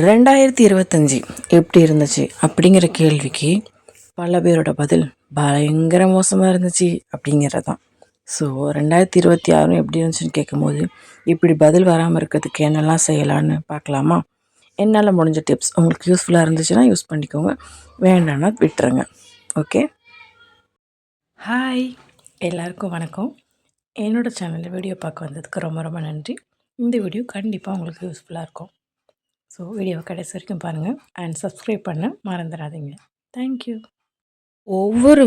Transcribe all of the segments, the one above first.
2025 எப்படி இருந்துச்சு அப்படிங்கிற கேள்விக்கு பல பேரோட பதில் பயங்கர மோசமாக இருந்துச்சு அப்படிங்கிறது தான். ஸோ 2026 எப்படி இருந்துச்சுன்னு கேட்கும்போது இப்படி பதில் வராமல் இருக்கிறதுக்கு என்னெல்லாம் செய்யலான்னு பார்க்கலாமா? என்னால் முடிஞ்ச டிப்ஸ் உங்களுக்கு யூஸ்ஃபுல்லாக இருந்துச்சுன்னா யூஸ் பண்ணிக்கோங்க, வேண்டாம்னா விட்டுருங்க. ஓகே, ஹாய், எல்லாருக்கும் வணக்கம். என்னோடய சேனலில் வீடியோ பார்க்க வந்ததுக்கு ரொம்ப ரொம்ப நன்றி. இந்த வீடியோ கண்டிப்பாக உங்களுக்கு யூஸ்ஃபுல்லாக இருக்கும். ஸோ வீடியோவை கடைசி வரைக்கும் பாருங்கள் அண்ட் சப்ஸ்கிரைப் பண்ண மறந்துடாதீங்க. தேங்க்யூ. ஒவ்வொரு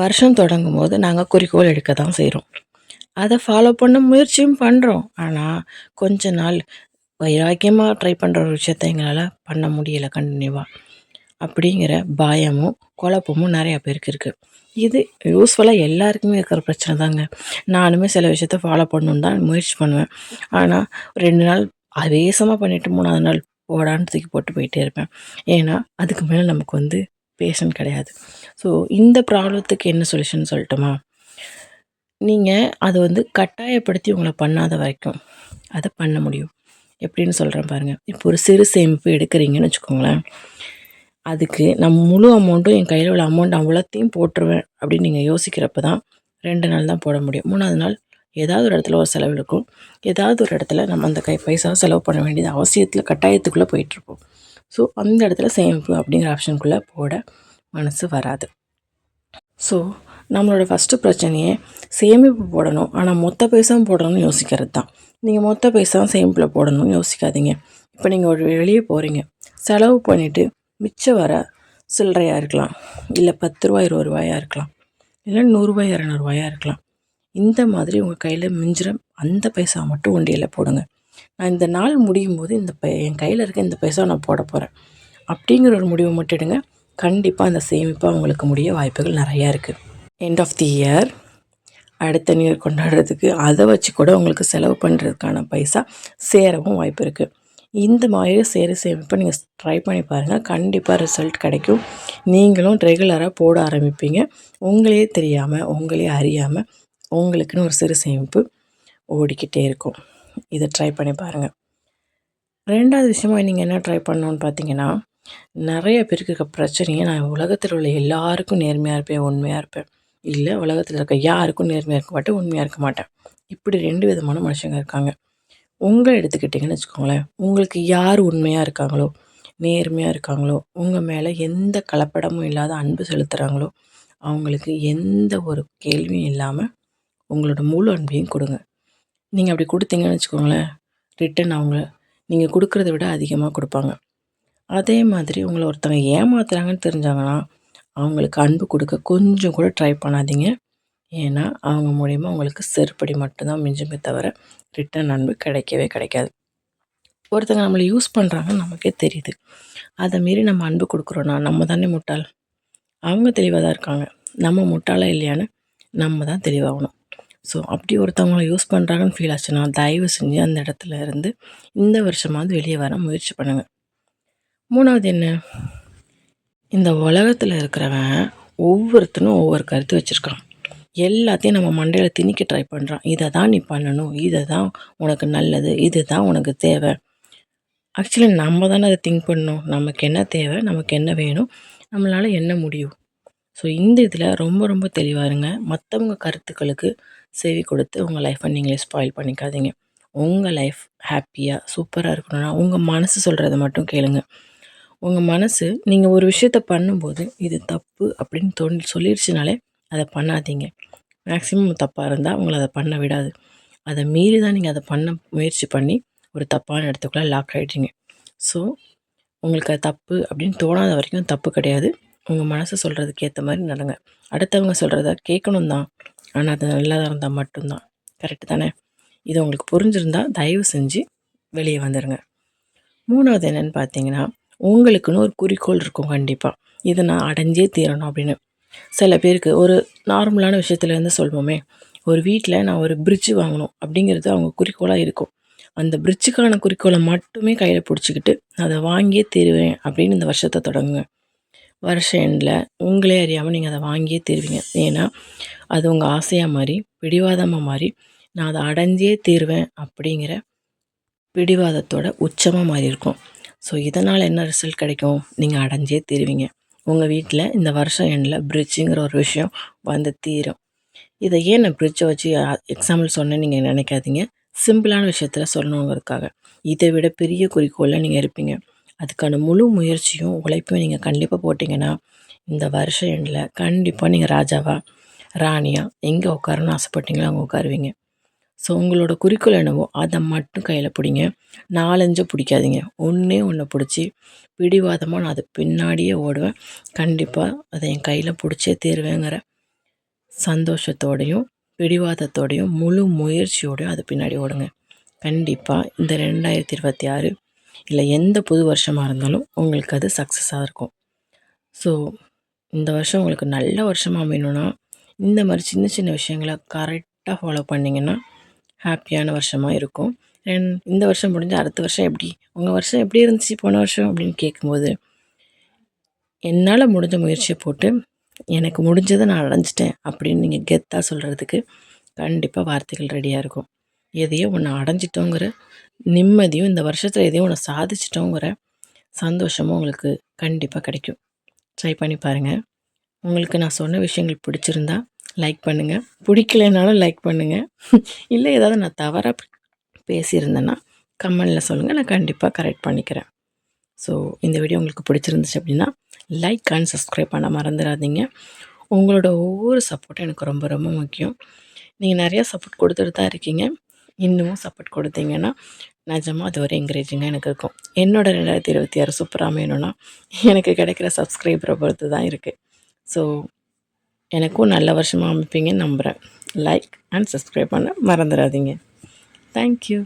வருஷம் தொடங்கும் போது நாங்கள் குறிக்கோள் எடுக்க தான் செய்கிறோம். அதை ஃபாலோ பண்ண முயற்சியும் பண்ணுறோம். ஆனால் கொஞ்ச நாள் வைராக்கியமாக ட்ரை பண்ணுற ஒரு விஷயத்த எங்களால் பண்ண முடியலை கண்டினியூவாக. அப்படிங்கிற பயமும் குழப்பமும் நிறையா பேருக்கு இருக்குது. இது யூஸ்ஃபுல்லாக எல்லாருக்குமே இருக்கிற பிரச்சனை தாங்க. நானுமே சில விஷயத்த ஃபாலோ பண்ணணுன்னு தான் முயற்சி பண்ணுவேன். ஆனால் 2 நாள் வேகமாக பண்ணிவிட்டு 3ஆவது நாள் போடான்னு தூக்கி போட்டு போயிட்டே இருப்பேன். ஏன்னா அதுக்கு மேலே நமக்கு பேஷண்ட் கிடையாது. ஸோ இந்த ப்ராப்ளத்துக்கு என்ன சொல்யூஷன் சொல்லட்டுமா? நீங்கள் அதை கட்டாயப்படுத்தி உங்களை பண்ணாத வரைக்கும் அதை பண்ண முடியும். எப்படின்னு சொல்கிறேன் பாருங்கள். இப்போ ஒரு சிறு சேமிப்பு எடுக்கிறீங்கன்னு வச்சுக்கோங்களேன். அதுக்கு நான் முழு அமௌண்ட்டும் என் கையில் உள்ள அமௌண்ட் அவ்வளோத்தையும் போட்டுருவேன் அப்படின்னு நீங்கள் யோசிக்கிறப்ப தான் 2 நாள் தான் போட முடியும். 3ஆவது நாள் ஏதாவது ஒரு இடத்துல ஒரு செலவு இருக்கும். ஏதாவது ஒரு இடத்துல நம்ம அந்த பைசாவை செலவு பண்ண வேண்டியது கட்டாயத்துக்குள்ளே போயிட்டுருப்போம். ஸோ அந்த இடத்துல சேமிப்பு அப்படிங்கிற ஆப்ஷனுக்குள்ளே போட மனசு வராது. ஸோ நம்மளோட ஃபஸ்ட்டு பிரச்சனையே சேமிப்பு போடணும், ஆனால் மொத்த பைசாவும் போடணும்னு யோசிக்கிறது தான். நீங்கள் மொத்த பைசாவும் சேமிப்பில் போடணும்னு யோசிக்காதீங்க. இப்போ நீங்கள் ஒரு வெளியே போகிறீங்க, செலவு பண்ணிவிட்டு மிச்சம் வர சில்லறையாக இருக்கலாம், இல்லை 10 ரூபா 20 ரூபாயாக இருக்கலாம், இல்லை 100 ரூபாய் 200 ரூபாயாக இருக்கலாம். இந்த மாதிரி உங்கள் கையில் மிஞ்சிற அந்த பைசா மட்டும் உண்டியலில் போடுங்க. நான் இந்த நாள் முடியும் போது என் கையில் இருக்க இந்த பைசா நான் போட போகிறேன் அப்படிங்கிற ஒரு முடிவை மட்டும் எடுங்க. கண்டிப்பாக அந்த சேமிப்பாக உங்களுக்கு முடிய வாய்ப்புகள் நிறையா இருக்குது. எண்ட் ஆஃப் தி இயர், அடுத்த நியூ இயர் கொண்டாடுறதுக்கு அதை வச்சு கூட உங்களுக்கு செலவு பண்ணுறதுக்கான பைசா சேரவும் வாய்ப்பு இருக்குது. இந்த மாதிரி சேமிப்பை நீங்கள் ட்ரை பண்ணி பாருங்கள். கண்டிப்பாக ரிசல்ட் கிடைக்கும். நீங்களும் ரெகுலராக போட ஆரம்பிப்பீங்க. உங்களையே தெரியாமல், உங்களே அறியாமல் உங்களுக்குன்னு ஒரு சிறு சேமிப்பு ஓடிக்கிட்டே இருக்கும். இதை ட்ரை பண்ணி பாருங்கள். 2வது விஷயமா நீங்கள் என்ன ட்ரை பண்ணணுன்னு பார்த்தீங்கன்னா, நிறைய பேருக்கு இருக்க பிரச்சனையை நான் உலகத்தில் உள்ள எல்லாருக்கும் நேர்மையாக இருப்பேன், உண்மையாக இருப்பேன், இல்லை உலகத்தில் இருக்க யாருக்கும் நேர்மையாக இருக்க மாட்டேன், உண்மையாக இருக்க மாட்டேன். இப்படி 2 விதமான மனுஷங்க இருக்காங்க. உங்களை எடுத்துக்கிட்டிங்கன்னு வச்சுக்கோங்களேன். உங்களுக்கு யார் உண்மையாக இருக்காங்களோ, நேர்மையாக இருக்காங்களோ, உங்கள் மேலே எந்த கலப்படமும் இல்லாத அன்பு செலுத்துகிறாங்களோ, அவங்களுக்கு எந்த ஒரு கேள்வியும் இல்லாமல் உங்களோட முழு அன்பையும் கொடுங்க. நீங்கள் அப்படி கொடுத்தீங்கன்னு வச்சுக்கோங்களேன், ரிட்டன் அவங்க நீங்கள் கொடுக்குறத விட அதிகமாக கொடுப்பாங்க. அதே மாதிரி உங்களை ஒருத்தவங்க ஏமாத்துறாங்கன்னு தெரிஞ்சாங்கன்னா அவங்களுக்கு அன்பு கொடுக்க கொஞ்சம் கூட ட்ரை பண்ணாதீங்க. ஏன்னா அவங்க மூலிமா உங்களுக்கு செருப்படி மட்டும்தான் மிஞ்சுமே தவிர ரிட்டன் அன்பு கிடைக்கவே கிடைக்காது. ஒருத்தங்க நம்மளை யூஸ் பண்ணுறாங்கன்னு நமக்கே தெரியுது. அதை மீறி நம்ம அன்பு கொடுக்குறோன்னா நம்ம தானே முட்டாள். அவங்க தெளிவாக தான் இருக்காங்க, நம்ம முட்டாளா இல்லையான்னு நம்ம தான் தெளிவாகணும். ஸோ அப்படி ஒருத்தவங்களை யூஸ் பண்ணுறாங்கன்னு ஃபீல் ஆச்சுன்னா தயவு செஞ்சு அந்த இடத்துல இருந்து இந்த வருஷமாவது வெளியே வர முயற்சி பண்ணுங்கள். 3வது என்ன, இந்த உலகத்தில் இருக்கிறவன் ஒவ்வொருத்தனும் ஒவ்வொரு கருத்து வச்சுருக்கான். எல்லாத்தையும் நம்ம மண்டையில் திணிக்க ட்ரை பண்ணுறான். இதை தான் நீ பண்ணணும், இதை தான் உனக்கு நல்லது, இது தான் உனக்கு தேவை. ஆக்சுவலி நம்ம தானே அதை திங்க் பண்ணணும். நமக்கு என்ன தேவை, நமக்கு என்ன வேணும், நம்மளால் என்ன முடியும். ஸோ இந்த இதில் ரொம்ப ரொம்ப தெளிவாக இருங்க. மற்றவங்க கருத்துக்களுக்கு செவி கொடுத்து உங்கள் லைஃப்பை நீங்களே ஸ்பாயில் பண்ணிக்காதீங்க. உங்கள் லைஃப் ஹாப்பியாக சூப்பராக இருக்கணும்னா உங்கள் மனசு சொல்கிறத மட்டும் கேளுங்க. உங்கள் மனசு நீங்கள் ஒரு விஷயத்த பண்ணும்போது இது தப்பு அப்படின்னு சொல்லிடுச்சுனாலே அதை பண்ணாதீங்க. மேக்ஸிமம் தப்பாக இருந்தால் உங்களை அதை பண்ண விடாது. அதை மீறி தான் நீங்கள் அதை பண்ண முயற்சி பண்ணி ஒரு தப்பான இடத்துக்குள்ளே லாக் ஆகிடுறீங்க. ஸோ உங்களுக்கு அது தப்பு அப்படின்னு தோணாத வரைக்கும் தப்பு கிடையாது. உங்கள் மனசு சொல்கிறதுக்கு ஏற்ற மாதிரி நடங்க. அடுத்தவங்க சொல்கிறத கேட்கணும் தான், ஆனால் அது நல்லதாக இருந்தால் மட்டும்தான். கரெக்டு தானே? இது உங்களுக்கு புரிஞ்சிருந்தால் தயவு செஞ்சு வெளியே வந்துடுங்க. 3வது என்னென்னு பார்த்தீங்கன்னா, உங்களுக்குன்னு ஒரு குறிக்கோள் இருக்கும் கண்டிப்பாக. இதை நான் அடைஞ்சே தீரணும் அப்படின்னு. சில பேருக்கு ஒரு நார்மலான விஷயத்துலேருந்து சொல்வோமே, ஒரு வீட்டில் நான் ஒரு பிரிட்ஜு வாங்கணும் அப்படிங்கிறது அவங்க குறிக்கோளாக இருக்கும். அந்த பிரிட்ஜுக்கான குறிக்கோளை மட்டுமே கையில் பிடிச்சிக்கிட்டு அதை வாங்கியே தீருவேன் அப்படின்னு இந்த வருஷத்தை தொடங்குங்க. வருஷ எண்டில் உங்களே அறியாமல் நீங்கள் அதை வாங்கியே தீருவீங்க. ஏன்னா அது உங்கள் ஆசையாக மாறி பிடிவாதமாக மாறி நான் அதை அடைஞ்சே தீருவேன் அப்படிங்கிற பிடிவாதத்தோட உச்சமாக மாறி இருக்கும். ஸோ இதனால் என்ன ரிசல்ட் கிடைக்கும்? நீங்கள் அடைஞ்சே தீருவீங்க. உங்கள் வீட்டில் இந்த வருஷம் எண்டில் பிரிட்ஜுங்கிற ஒரு விஷயம் வந்து தீரும். இதை ஏன் நான் பிரிட்ஜை வச்சு எக்ஸாம்பிள் சொன்னேன்னு நீங்கள் நினைக்காதீங்க. சிம்பிளான விஷயத்தில் சொல்லணுங்கிறதுக்காக. இதை விட பெரிய குறிக்கோளில் நீங்கள் இருப்பீங்க. அதுக்கான முழு முயற்சியும் உழைப்பையும் நீங்கள் கண்டிப்பாக போட்டிங்கன்னா இந்த வருஷம் எண்டில் கண்டிப்பாக நீங்கள் ராஜாவா ராணியா எங்கே உட்காரணும்னு ஆசைப்பட்டீங்களோ அங்கே உட்காருவீங்க. ஸோ உங்களோட குறிக்கோள் என்னவோ அதை மட்டும் கையில் பிடிங்க. 4 பிடிக்காதீங்க. ஒன்றே ஒன்று பிடிச்சி பிடிவாதமாக நான் அது பின்னாடியே ஓடுவேன். கண்டிப்பாக அதை என் கையில் பிடிச்சே தீருவேங்கிற சந்தோஷத்தோடையும் பிடிவாதத்தோடையும் முழு முயற்சியோடையும் அது பின்னாடி ஓடுங்க. கண்டிப்பாக இந்த 2026 இல்லை எந்த புது வருஷமாக இருந்தாலும் உங்களுக்கு அது சக்ஸஸாக இருக்கும். ஸோ இந்த வருஷம் உங்களுக்கு நல்ல வருஷமாக அமையணுன்னா இந்த மாதிரி சின்ன சின்ன விஷயங்களை கரெக்டாக ஃபாலோ பண்ணிங்கன்னா ஹாப்பியான வருஷமாக இருக்கும். இந்த வருஷம் முடிஞ்சு அடுத்த வருஷம் எப்படி, உங்கள் வருஷம் எப்படி இருந்துச்சு போன வருஷம் அப்படின்னு கேட்கும்போது என்னால் முடிஞ்ச முயற்சியை போட்டு எனக்கு முடிஞ்சதை நான் அடைஞ்சிட்டேன் அப்படின்னு நீங்கள் கெத்தாக சொல்கிறதுக்கு கண்டிப்பாக வார்த்தைகள் ரெடியாக இருக்கும். எதையோ ஒன்று அடைஞ்சிட்டோங்கிற நிம்மதியும் இந்த வருஷத்தில் எதையோ ஒன்று சாதிச்சிட்டோங்கிற சந்தோஷமும் உங்களுக்கு கண்டிப்பாக கிடைக்கும். ட்ரை பண்ணி பாருங்கள். உங்களுக்கு நான் சொன்ன விஷயங்கள் பிடிச்சிருந்தா லைக் பண்ணுங்கள். பிடிக்கலைனாலும் லைக் பண்ணுங்கள். இல்லை ஏதாவது நான் தவறாக பேசியிருந்தேன்னா கமெண்டில் சொல்லுங்கள். நான் கண்டிப்பாக கரெக்ட் பண்ணிக்கிறேன். ஸோ இந்த வீடியோ உங்களுக்கு பிடிச்சிருந்துச்சு அப்படின்னா லைக் அண்ட் சப்ஸ்கிரைப் பண்ண மறந்துடாதீங்க. உங்களோட ஒவ்வொரு சப்போர்ட்டும் எனக்கு ரொம்ப ரொம்ப முக்கியம். நீங்கள் நிறையா சப்போர்ட் கொடுத்துட்டு தான் இருக்கீங்க. இன்னமும் சப்போர்ட் கொடுத்தீங்கன்னா நிஜமாக அது ஒரு என்கரேஜிங்காக எனக்கு இருக்கும். என்னோட 2026 சூப்பராக அமையணும்னா எனக்கு கிடைக்கிற சப்ஸ்கிரைபரை பொறுத்து தான் இருக்குது. ஸோ எனக்கும் நல்ல வருஷமாக அமைப்பீங்கன்னு நம்புகிறேன். லைக் அண்ட் சப்ஸ்கிரைப் பண்ண மறந்துடாதீங்க. தேங்க்யூ.